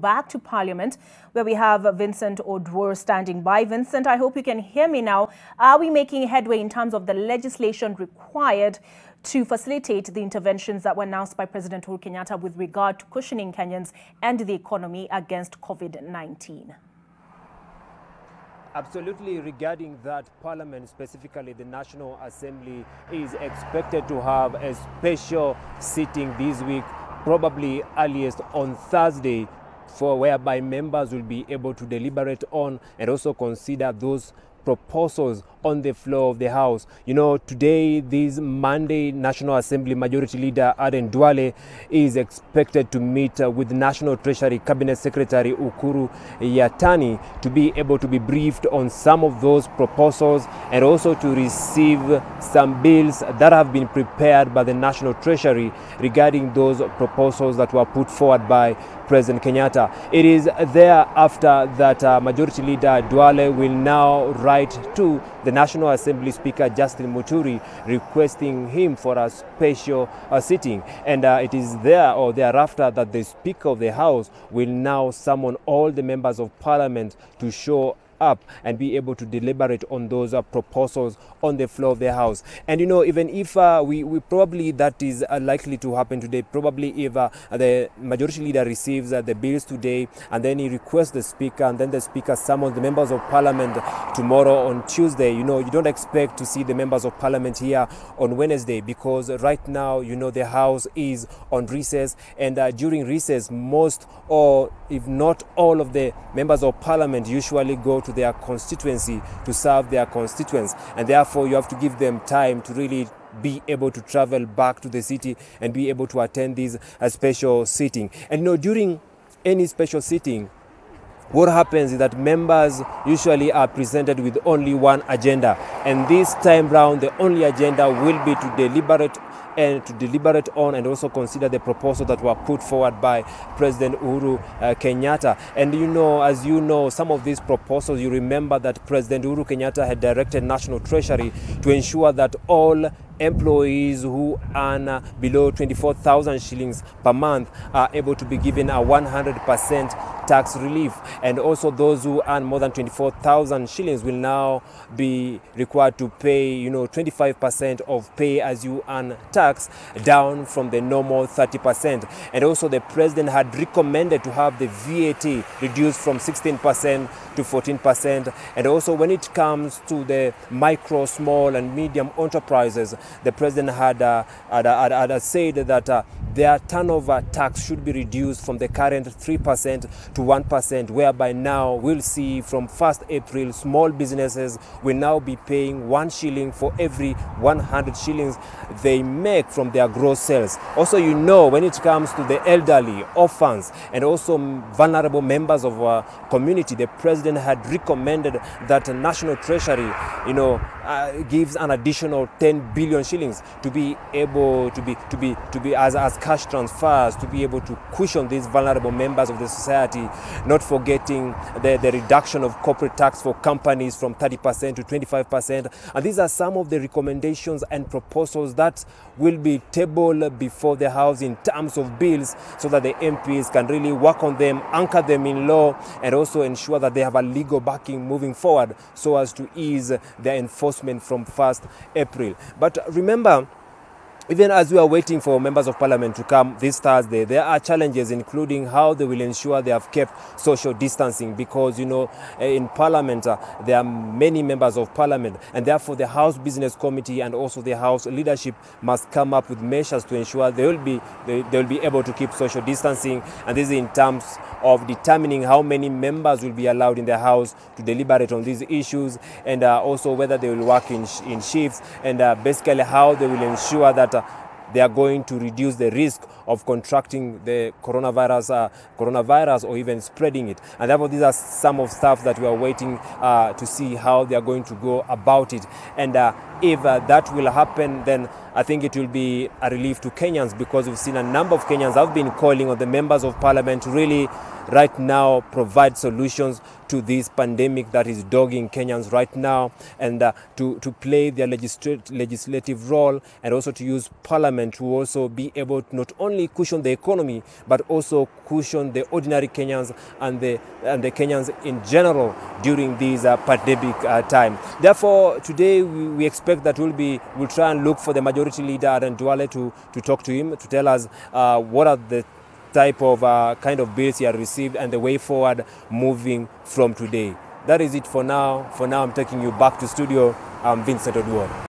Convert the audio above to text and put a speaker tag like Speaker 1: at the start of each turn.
Speaker 1: Back to Parliament, where we have Vincent Odwor standing by. Vincent, I hope you can hear me now. Are we making headway in terms of the legislation required to facilitate the interventions that were announced by President Uhuru Kenyatta with regard to cushioning Kenyans and the economy against COVID-19?
Speaker 2: Absolutely. Regarding that, Parliament, specifically the National Assembly, is expected to have a special sitting this week, probably earliest on Thursday, whereby members will be able to deliberate on and also consider those proposals on the floor of the House. You know, today, this Monday, National Assembly Majority Leader Aden Duale is expected to meet with National Treasury Cabinet Secretary Ukur Yatani to be able to be briefed on some of those proposals and also to receive some bills that have been prepared by the National Treasury regarding those proposals that were put forward by President Kenyatta. It is thereafter that Majority Leader Duale will now write to the National Assembly Speaker Justin Muturi requesting him for a special sitting, and it is there or thereafter that the Speaker of the House will now summon all the members of Parliament to show up and be able to deliberate on those proposals on the floor of the House. And you know, even if we probably that is likely to happen today, probably if the Majority Leader receives the bills today and then he requests the Speaker and then the Speaker summons the members of Parliament tomorrow on Tuesday, you know, you don't expect to see the members of Parliament here on Wednesday, because right now, you know, the House is on recess, and during recess, most or if not all of the members of Parliament usually go to their constituency to serve their constituents, and therefore you have to give them time to really be able to travel back to the city and be able to attend this special sitting. And you know, during any special sitting, what happens is that members usually are presented with only one agenda, and this time round the only agenda will be to deliberate on and also consider the proposals that were put forward by President Uhuru Kenyatta. And you know, as you know, some of these proposals, you remember that President Uhuru Kenyatta had directed National Treasury to ensure that all employees who earn below 24,000 shillings per month are able to be given a 100% tax relief, and also those who earn more than 24,000 shillings will now be required to pay, you know, 25% of pay as you earn tax, down from the normal 30%. And also the president had recommended to have the VAT reduced from 16% to 14%. And also when it comes to the micro, small and medium enterprises, the president had said that their turnover tax should be reduced from the current 3% to 1%, whereby now we'll see from 1st April, small businesses will now be paying 1 shilling for every 100 shillings they make from their gross sales. Also, you know, when it comes to the elderly, orphans, and also vulnerable members of our community, the president had recommended that the National Treasury, you know, gives an additional 10 billion shillings to be able to be as cash transfers to be able to cushion these vulnerable members of the society, not forgetting the reduction of corporate tax for companies from 30% to 25%. And these are some of the recommendations and proposals that will be tabled before the House in terms of bills, so that the MPs can really work on them, anchor them in law, and also ensure that they have a legal backing moving forward so as to ease their enforcement from 1st April. But remember, even as we are waiting for members of Parliament to come this Thursday, there are challenges, including how they will ensure they have kept social distancing, because, you know, in Parliament, there are many members of Parliament, and therefore the House Business Committee and also the House leadership must come up with measures to ensure they will be able to keep social distancing. And this is in terms of determining how many members will be allowed in the House to deliberate on these issues, and also whether they will work in shifts, and basically how they will ensure that they are going to reduce the risk of contracting the coronavirus or even spreading it. And therefore, these are some of stuff that we are waiting to see how they are going to go about it. And if that will happen, then I think it will be a relief to Kenyans, because we've seen a number of Kenyans have been calling on the members of parliament to really right now provide solutions to this pandemic that is dogging Kenyans right now, and to play their legislative role, and also to use parliament to also be able to not only cushion the economy but also cushion the ordinary Kenyans and the Kenyans in general during this pandemic time. Therefore, today we expect that we'll try and look for the majority leader Adan Duale to talk to him, to tell us what are the type of kind of bills he has received and the way forward moving from today. That is it for now. For now, I'm taking you back to studio. I'm Vincent Oduor.